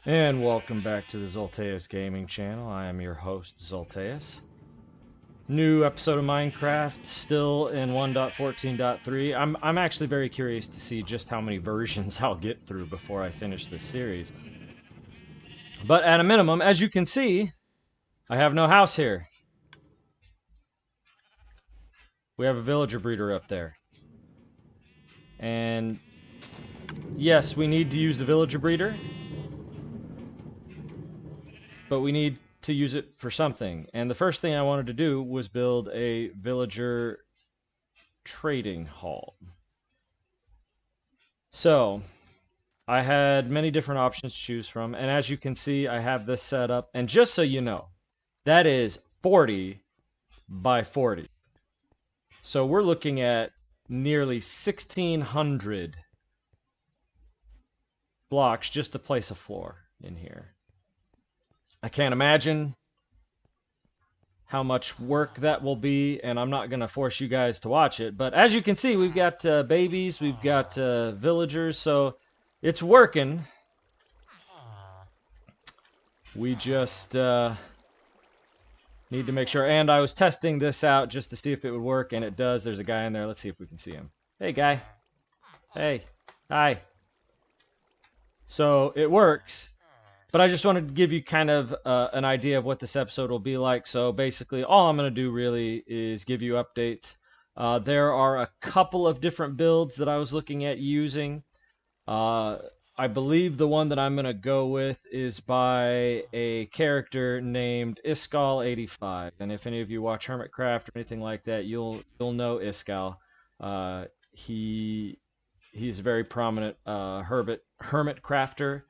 And welcome back to the Zolteus Gaming channel. I am your host, Zolteus. New episode of Minecraft, still in 1.14.3. I'm actually very curious to see just how many versions I'll get through before I finish this series. But at a minimum, as you can see, I have no house here. We have a villager breeder up there. And yes, we need to use the villager breeder, but we need to use it for something. And the first thing I wanted to do was build a villager trading hall. So, I had many different options to choose from, and as you can see, I have this set up. And just so you know, that is 40 by 40. So we're looking at nearly 1,600 blocks just to place a floor in here. I can't imagine how much work that will be, and I'm not going to force you guys to watch it. But as you can see, we've got babies, we've got villagers, so it's working. We just need to make sure. And I was testing this out just to see if it would work, and it does. There's a guy in there. Let's see if we can see him. Hey, guy. Hey. Hi. So it works. But I just wanted to give you kind of an idea of what this episode will be like. So basically, all I'm going to do really is give you updates. There are a couple of different builds that I was looking at using. I believe the one that I'm going to go with is by a character named Iskall85. And if any of you watch Hermitcraft or anything like that, you'll know Iskall. He's a very prominent hermit crafter.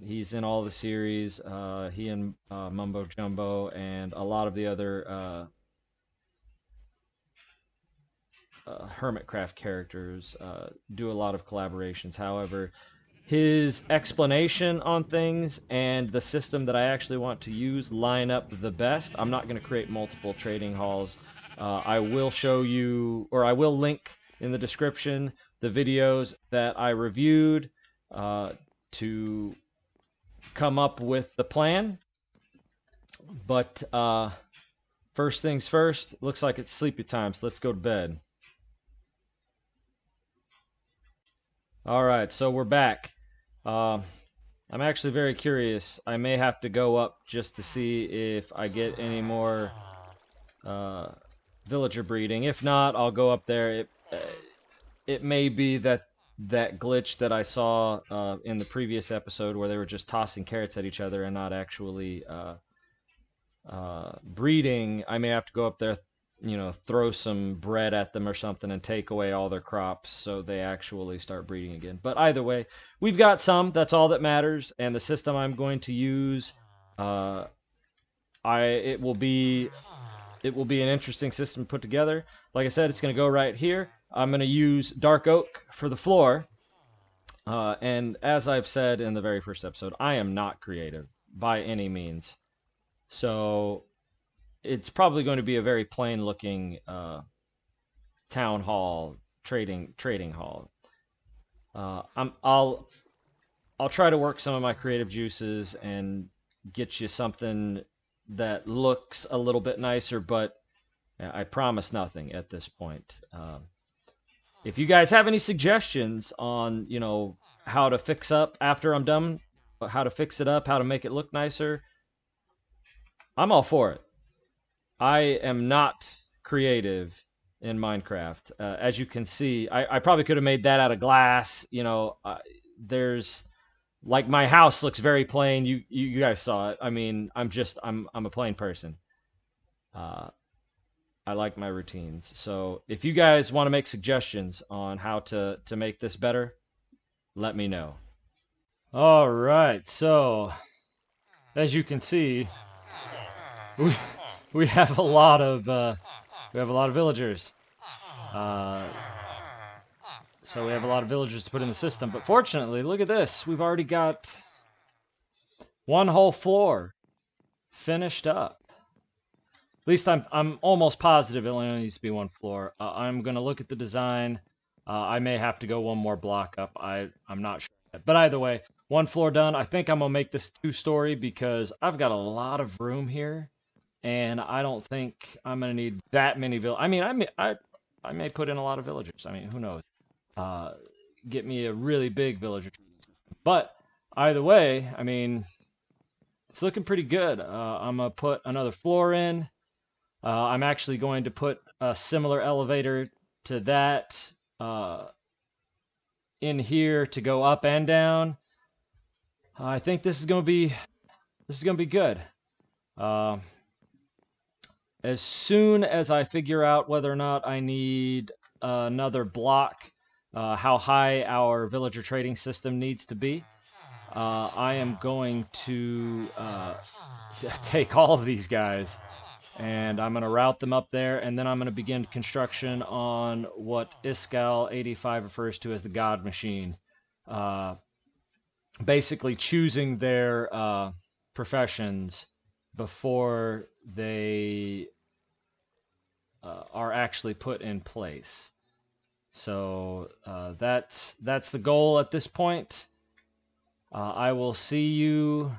He's in all the series. He and Mumbo Jumbo and a lot of the other Hermitcraft characters do a lot of collaborations. However, his explanation on things and the system that I actually want to use line up the best. I'm not going to create multiple trading halls. I will show you, or I will link in the description, the videos that I reviewed to come up with the plan. But first things first, looks like it's sleepy time, so let's go to bed. All right, so we're back. I'm actually very curious. I may have to go up just to see if I get any more villager breeding. If not, I'll go up there. It may be that glitch that I saw in the previous episode where they were just tossing carrots at each other and not actually breeding. I may have to go up there, throw some bread at them or something and take away all their crops so they actually start breeding again. But either way, we've got some. That's all that matters. And the system I'm going to use, it will be an interesting system put together. Like I said, it's going to go right here. I'm going to use dark oak for the floor. And as I've said in the very first episode, I am not creative by any means. So it's probably going to be a very plain looking town hall, trading hall. I'll try to work some of my creative juices and get you something that looks a little bit nicer, but I promise nothing at this point. If you guys have any suggestions on, how to fix up after I'm done, how to fix it up, how to make it look nicer, I'm all for it. I am not creative in Minecraft. As you can see, I probably could have made that out of glass. There's like my house looks very plain. You guys saw it. I mean, I'm a plain person. I like my routines. So if you guys want to make suggestions on how to make this better, let me know. All right. So as you can see, we have a lot of villagers. So we have a lot of villagers to put in the system. But fortunately, look at this. We've already got one whole floor finished up. At least I'm almost positive it only needs to be one floor. I'm gonna look at the design. I may have to go one more block up. I'm not sure. But either way, one floor done. I think I'm gonna make this 2-story because I've got a lot of room here, and I don't think I'm gonna need that many I mean, I may put in a lot of villagers. I mean, who knows? Uh, get me a really big villager. But either way, I mean, it's looking pretty good. I'm gonna put another floor in. I'm actually going to put a similar elevator to that in here to go up and down. I think this is gonna be good. Uh, as soon as I figure out whether or not I need another block, how high our villager trading system needs to be, I am going to take all of these guys and I'm going to route them up there, and then I'm going to begin construction on what Iskall 85 refers to as the God Machine. Basically choosing their professions before they are actually put in place. So that's the goal at this point. I will see you.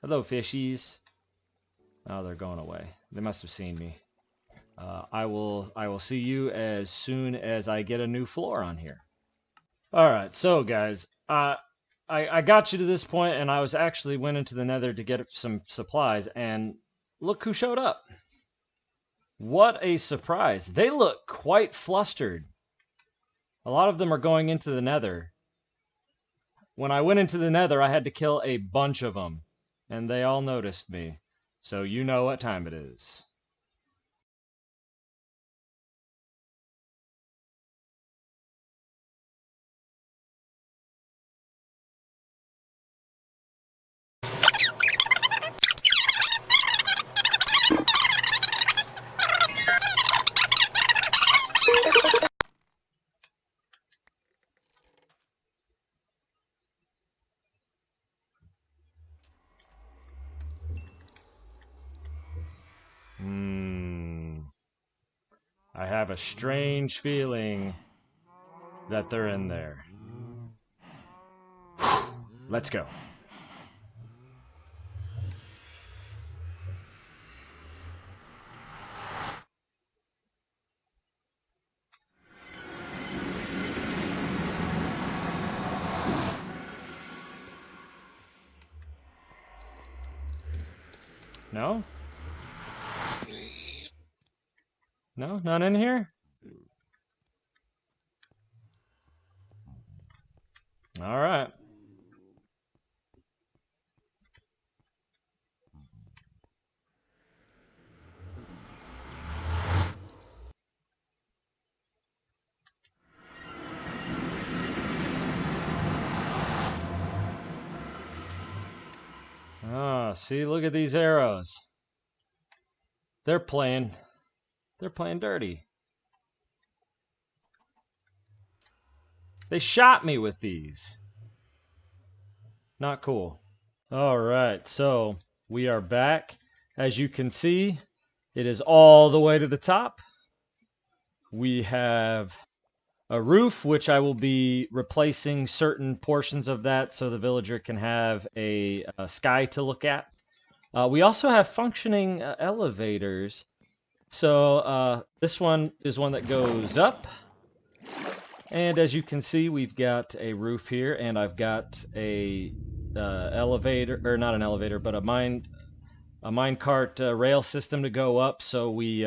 Hello, fishies. Oh, they're going away. They must have seen me. I will see you as soon as I get a new floor on here. All right, so guys, I got you to this point, and I was actually went into the Nether to get some supplies, and look who showed up. What a surprise! They look quite flustered. A lot of them are going into the Nether. When I went into the Nether, I had to kill a bunch of them, and they all noticed me. So you know what time it is. I have a strange feeling that they're in there. Let's go. No? No? None in here? All right. Ah, see, look at these arrows. They're playing dirty. They shot me with these. Not cool. All right, so we are back. As you can see, it is all the way to the top. We have a roof, which I will be replacing certain portions of that so the villager can have a sky to look at. We also have functioning elevators. So this one is one that goes up. And as you can see, we've got a roof here, and I've got a elevator, or not an elevator, but a minecart rail system to go up, so we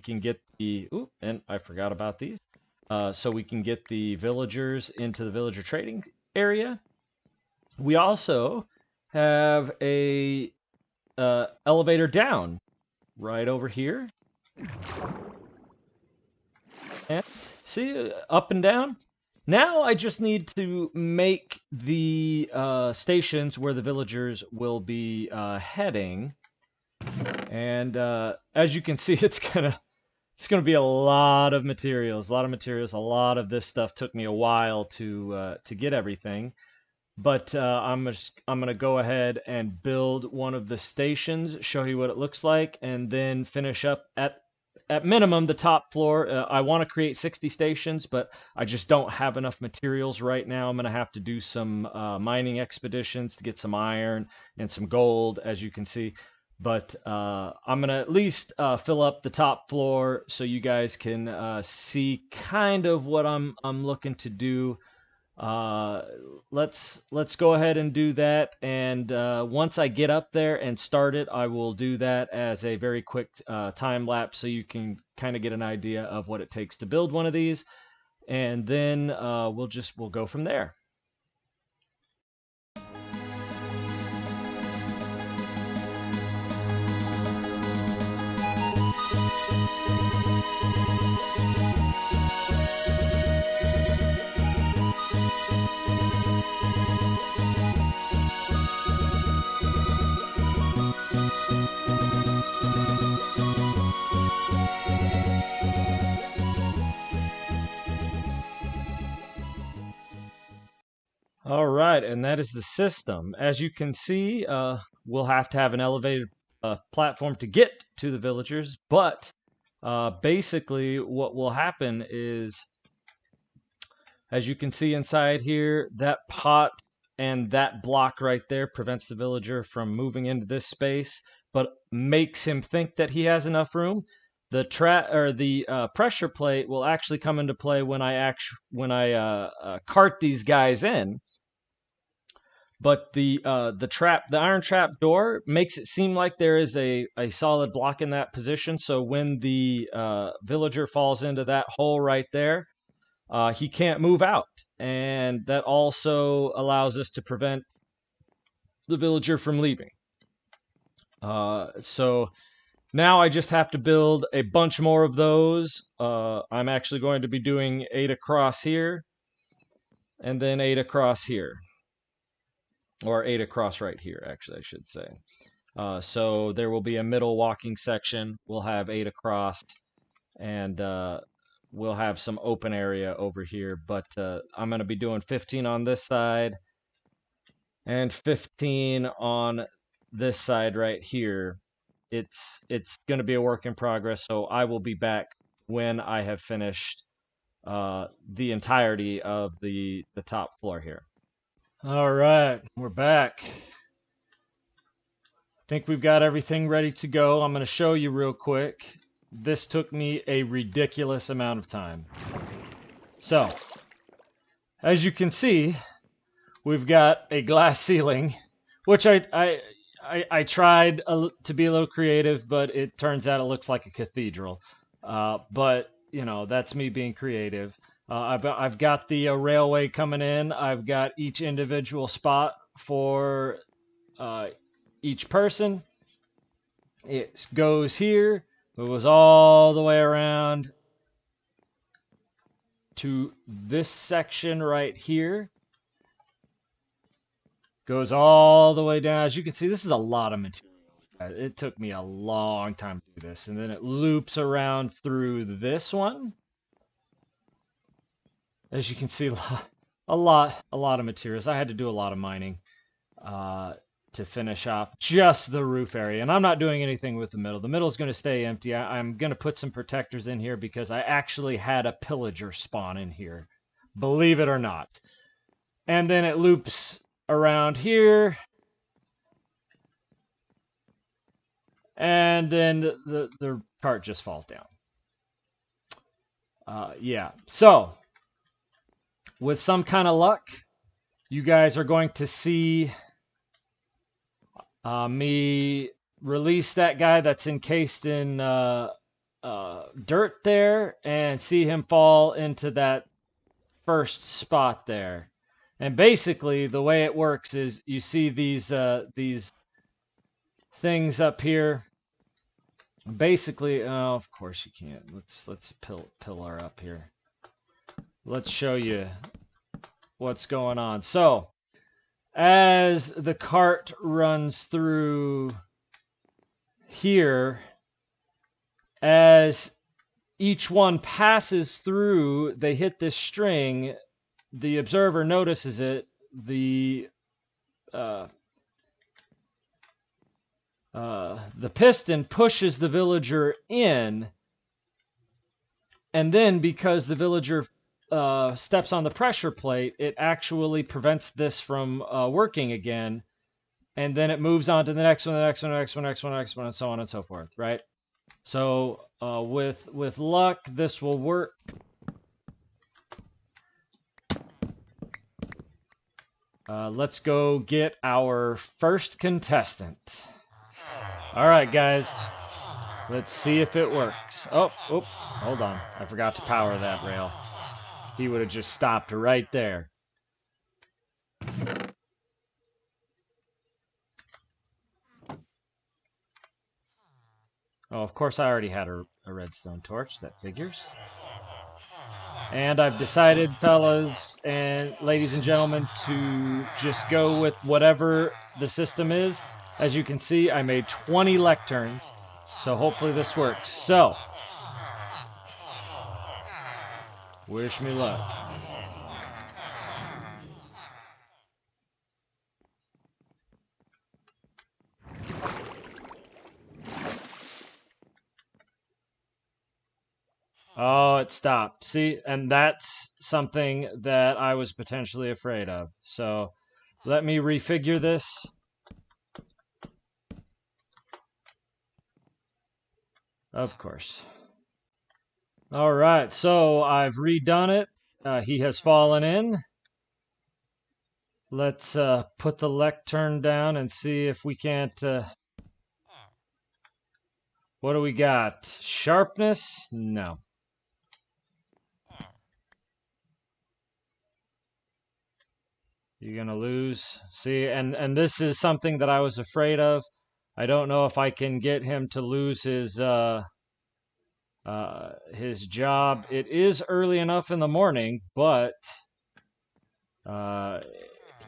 can get the. Oop, and I forgot about these. So we can get the villagers into the villager trading area. We also have a elevator down right over here. And see, up and down. Now I just need to make the stations where the villagers will be heading. And as you can see, it's gonna be a lot of materials, A lot of this stuff took me a while to get everything. But I'm gonna go ahead and build one of the stations, show you what it looks like, and then finish up at at minimum, the top floor. I want to create 60 stations, but I just don't have enough materials right now. I'm going to have to do some mining expeditions to get some iron and some gold, as you can see. But I'm going to at least fill up the top floor so you guys can see kind of what I'm looking to do. Let's go ahead and do that. And once I get up there and start it, I will do that as a very quick time lapse so you can kind of get an idea of what it takes to build one of these. And then we'll go from there. All right, and that is the system. As you can see, we'll have to have an elevated platform to get to the villagers, but basically what will happen is, as you can see inside here, that pot and that block right there prevents the villager from moving into this space, but makes him think that he has enough room. The pressure plate will actually come into play when I cart these guys in. But the iron trap door makes it seem like there is a solid block in that position. So when the villager falls into that hole right there, he can't move out. And that also allows us to prevent the villager from leaving. So now I just have to build a bunch more of those. I'm actually going to be doing 8 across here, and then 8 across here. Or 8 across right here, actually, I should say. So there will be a middle walking section. We'll have 8 across, and we'll have some open area over here. But I'm going to be doing 15 on this side and 15 on this side right here. It's going to be a work in progress, so I will be back when I have finished the entirety of the top floor here. All right, we're back. I think we've got everything ready to go. I'm going to show you real quick. This took me a ridiculous amount of time. So, as you can see, we've got a glass ceiling, which I tried to be a little creative, but it turns out it looks like a cathedral. But, you know, that's me being creative. I've got the railway coming in. I've got each individual spot for each person. It goes here. It goes all the way around to this section right here. Goes all the way down. As you can see, this is a lot of material. It took me a long time to do this. And then it loops around through this one. As you can see, a lot of materials. I had to do a lot of mining to finish off just the roof area. And I'm not doing anything with the middle. The middle is going to stay empty. I'm going to put some protectors in here because I actually had a pillager spawn in here, believe it or not. And then it loops around here. And then the cart just falls down. Yeah, so with some kind of luck, you guys are going to see me release that guy that's encased in dirt there and see him fall into that first spot there. And basically, the way it works is you see these things up here. Basically, oh, of course you can't. Let's pillar up here. Let's show you what's going on. So, as the cart runs through here, as each one passes through, they hit this string. The observer notices it. The piston pushes the villager in, And then because the villager steps on the pressure plate, it actually prevents this from working again. And then it moves on to the next one, the next one, the next one, the next one, the next one, and so on and so forth, right? So with luck, this will work. Let's go get our first contestant. All right, guys. Let's see if it works. Oh, hold on. I forgot to power that rail. He would have just stopped right there. Oh, of course I already had a redstone torch. That figures. And I've decided, fellas and ladies and gentlemen, to just go with whatever the system is. As you can see, I made 20 lecterns, so hopefully this works. So, wish me luck. Oh, it stopped. See, and that's something that I was potentially afraid of. So, let me refigure this. Of course. All right, so I've redone it. He has fallen in. Let's put the lectern down and see if we can't... what do we got? Sharpness? No. You're going to lose. See, and this is something that I was afraid of. I don't know if I can get him to lose his job. It is early enough in the morning, but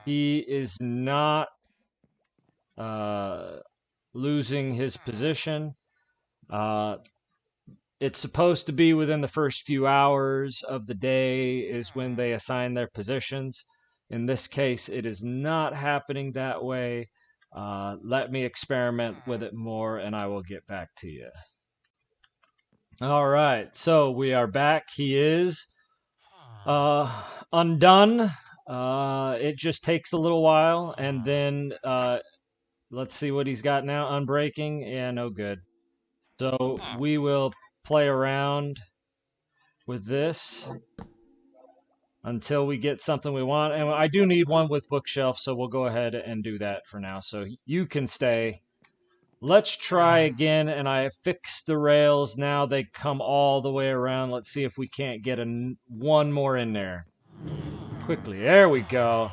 he is not losing his position. It's supposed to be within the first few hours of the day is when they assign their positions. In this case, it is not happening that way. Let me experiment with it more and I will get back to you. All right, so we are back. He is undone. It just takes a little while, and then let's see what he's got now. Unbreaking, yeah, no good. So we will play around with this until we get something we want. And I do need one with bookshelf, so we'll go ahead and do that for now. So you can stay. Let's try again, and I have fixed the rails. Now they come all the way around. Let's see if we can't get one more in there. Quickly, there we go.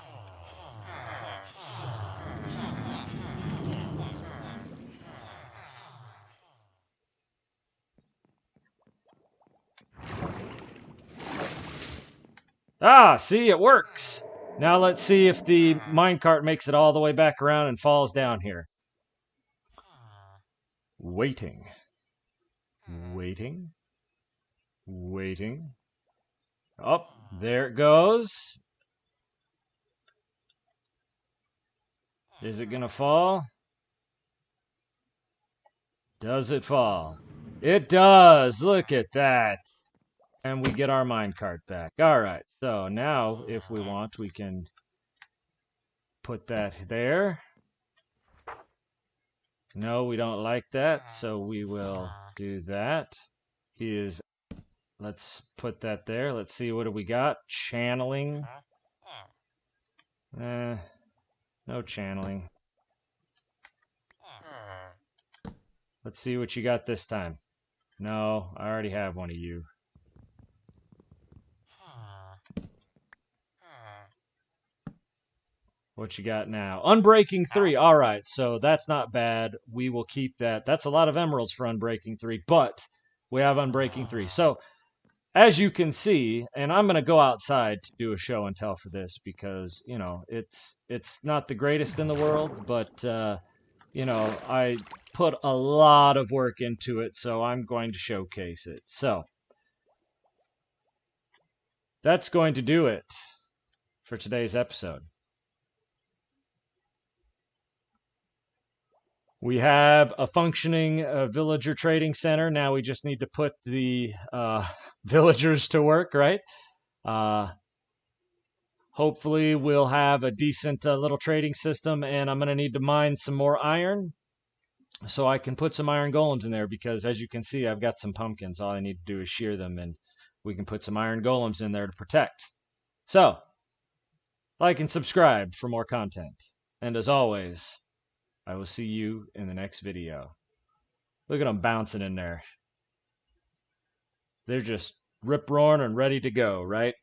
Ah, see, it works. Now let's see if the minecart makes it all the way back around and falls down here. Waiting. Waiting. Waiting. Oh, there it goes. Is it gonna fall? Does it fall? It does! Look at that! And we get our minecart back. Alright, so now, if we want, we can put that there. No, we don't like that, so we will do that. Let's put that there. Let's see, what do we got? Channeling. No channeling. Let's see what you got this time. No, I already have one of you. What you got now? Unbreaking 3. All right, so that's not bad. We will keep that. That's a lot of emeralds for Unbreaking 3, but we have Unbreaking 3. So, as you can see, and I'm going to go outside to do a show and tell for this because, you know, it's not the greatest in the world, but, you know, I put a lot of work into it, so I'm going to showcase it. So, that's going to do it for today's episode. We have a functioning villager trading center. Now we just need to put the villagers to work, right? Hopefully we'll have a decent little trading system, and I'm going to need to mine some more iron so I can put some iron golems in there, because as you can see, I've got some pumpkins. All I need to do is shear them, and we can put some iron golems in there to protect. So, like and subscribe for more content. And as always, I will see you in the next video. Look at them bouncing in there. They're just rip-roaring and ready to go, right?